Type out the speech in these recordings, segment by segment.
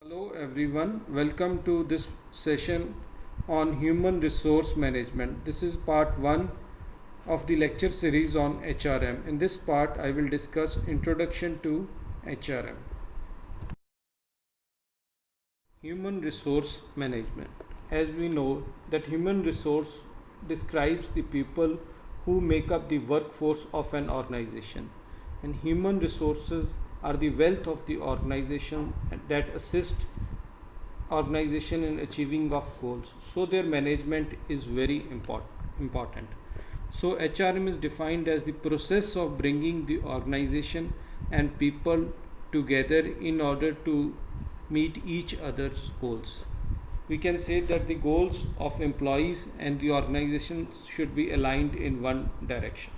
Hello everyone, welcome to this session on human resource management. This is part 1 of the lecture series on HRM. In this part, I will discuss introduction to HRM. Human resource management. As we know that human resource describes the people who make up the workforce of an organization, and human resources are the wealth of the organization that assist organization in achieving of goals, so their management is very important. So HRM is defined as the process of bringing the organization and people together in order to meet each other's goals. We can say that the goals of employees and the organization should be aligned in one direction.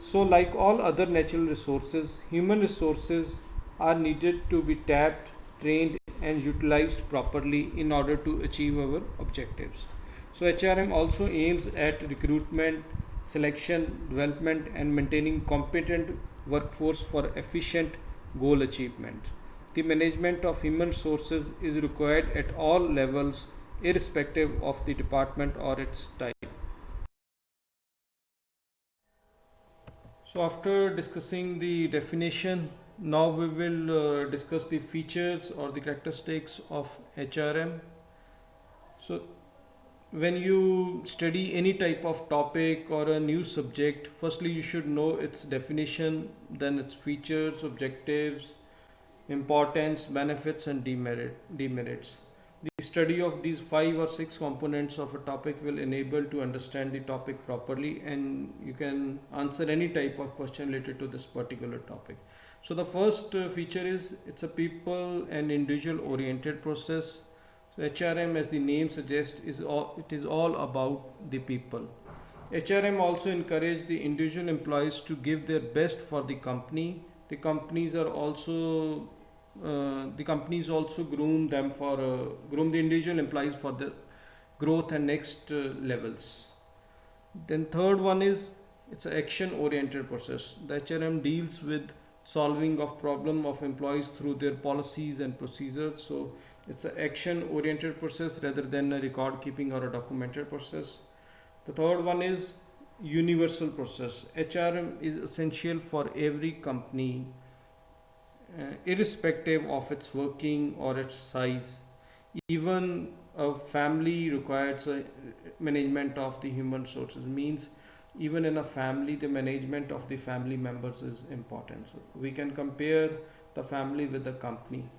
So, like all other natural resources, human resources are needed to be tapped, trained, and utilized properly in order to achieve our objectives. So, HRM also aims at recruitment, selection, development, and maintaining competent workforce for efficient goal achievement. The management of human resources is required at all levels, irrespective of the department or its type. So after discussing the definition, now we will discuss the features or the characteristics of HRM. So when you study any type of topic or a new subject, firstly you should know its definition, then its features, objectives, importance, benefits, and demerits. The study of these 5 or 6 components of a topic will enable to understand the topic properly, and you can answer any type of question related to this particular topic. So the first feature is it's a people and individual oriented process. So HRM, as the name suggests, it is all about the people. HRM also encourage the individual employees to give their best for the company. The companies also groom the individual employees for the growth and next levels. Then third one is it's an action oriented process. The HRM deals with solving of problem of employees through their policies and procedures. So it's an action oriented process rather than a record keeping or a documented process. The third one is universal process. HRM is essential for every company, irrespective of its working or its size. Even a family requires a management of the human resources. Means even in a family, the management of the family members is important. So we can compare the family with the company.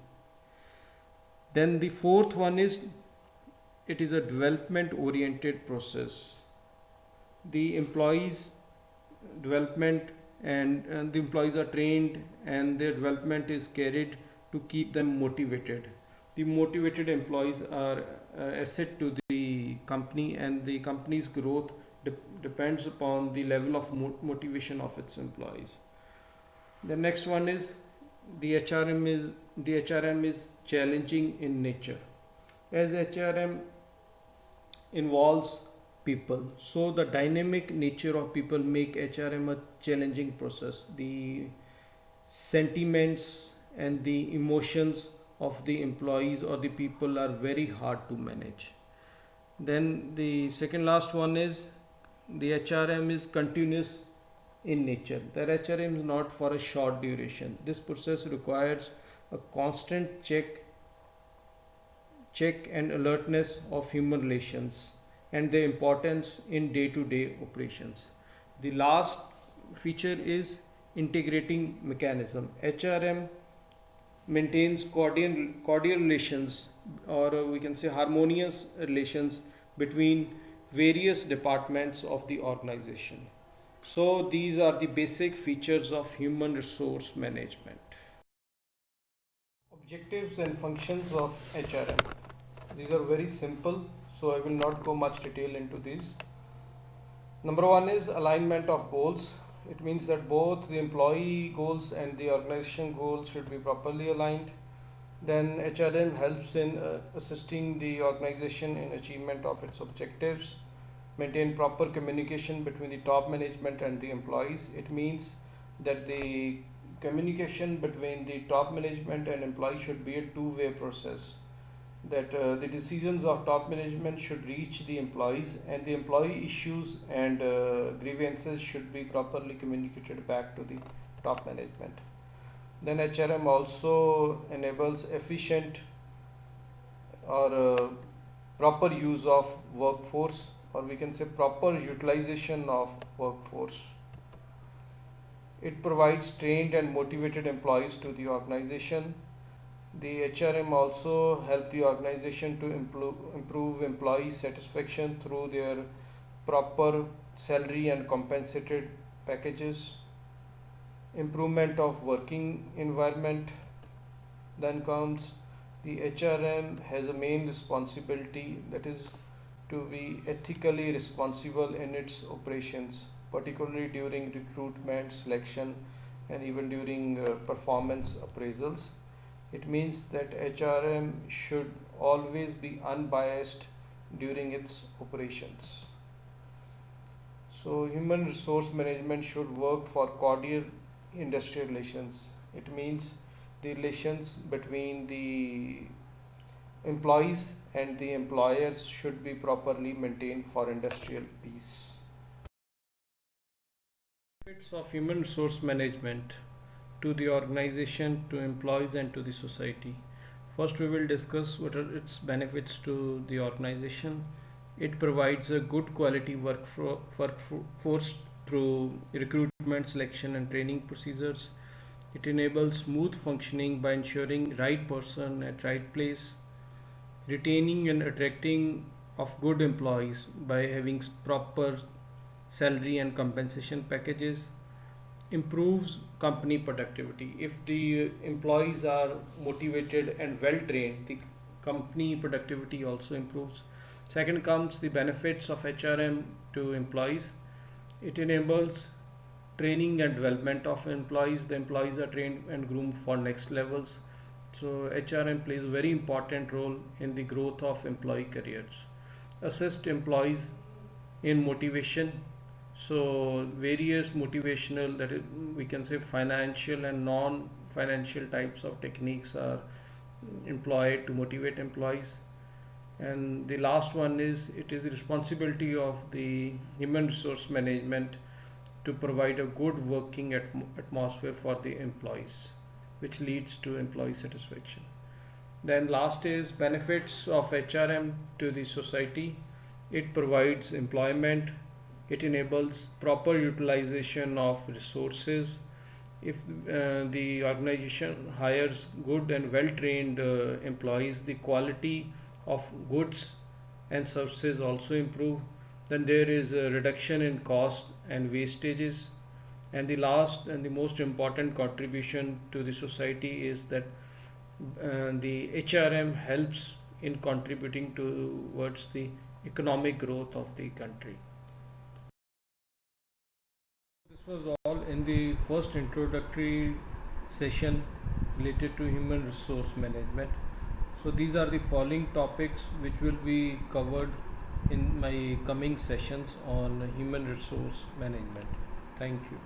Then the fourth one is it is a development oriented process. The employees development and the employees are trained and their development is carried to keep them motivated. The motivated employees are asset to the company, and the company's growth depends upon the level of motivation of its employees. The next one is the HRM is challenging in nature, as HRM involves people. So the dynamic nature of people make HRM a challenging process. The sentiments and the emotions of the employees or the people are very hard to manage. Then the second last one is the HRM is continuous in nature. The HRM is not for a short duration. This process requires a constant check and alertness of human relations and their importance in day-to-day operations. The last feature is integrating mechanism. HRM maintains cordial relations, or we can say harmonious relations between various departments of the organization. So these are the basic features of human resource management. Objectives and functions of HRM. These are very simple, so I will not go much detail into these. Number one is alignment of goals. It means that both the employee goals and the organization goals should be properly aligned. Then HRM helps in assisting the organization in achievement of its objectives. Maintain proper communication between the top management and the employees. It means that the communication between the top management and employee should be a two-way process. That the decisions of top management should reach the employees, and the employee issues and grievances should be properly communicated back to the top management. Then HRM also enables efficient or proper use of workforce, or we can say proper utilization of workforce. It provides trained and motivated employees to the organization. The HRM also help the organization to improve employee satisfaction through their proper salary and compensated packages, improvement of working environment. Then comes the HRM has a main responsibility, that is to be ethically responsible in its operations, particularly during recruitment, selection, and even during performance appraisals. It means that HRM should always be unbiased during its operations. So, human resource management should work for cordial industrial relations. It means the relations between the employees and the employers should be properly maintained for industrial peace. Benefits of human resource management to the organization, to employees, and to the society. First, we will discuss what are its benefits to the organization. It provides a good quality workforce through recruitment, selection, and training procedures. It enables smooth functioning by ensuring right person at right place, retaining and attracting of good employees by having proper salary and compensation packages, improves company productivity. If the employees are motivated and well trained, the company productivity also improves. Second comes the benefits of HRM to employees. It enables training and development of employees. The employees are trained and groomed for next levels. So HRM plays a very important role in the growth of employee careers. Assist employees in motivation. So various motivational, that is, we can say financial and non-financial types of techniques are employed to motivate employees. And the last one is, it is the responsibility of the human resource management to provide a good working atmosphere for the employees, which leads to employee satisfaction. Then last is benefits of HRM to the society. It provides employment. It enables proper utilization of resources. If the organization hires good and well trained employees, the quality of goods and services also improve. Then there is a reduction in cost and wastages. And the last and the most important contribution to the society is that the HRM helps in contributing towards the economic growth of the country. This was all in the first introductory session related to human resource management. So these are the following topics which will be covered in my coming sessions on human resource management. Thank you.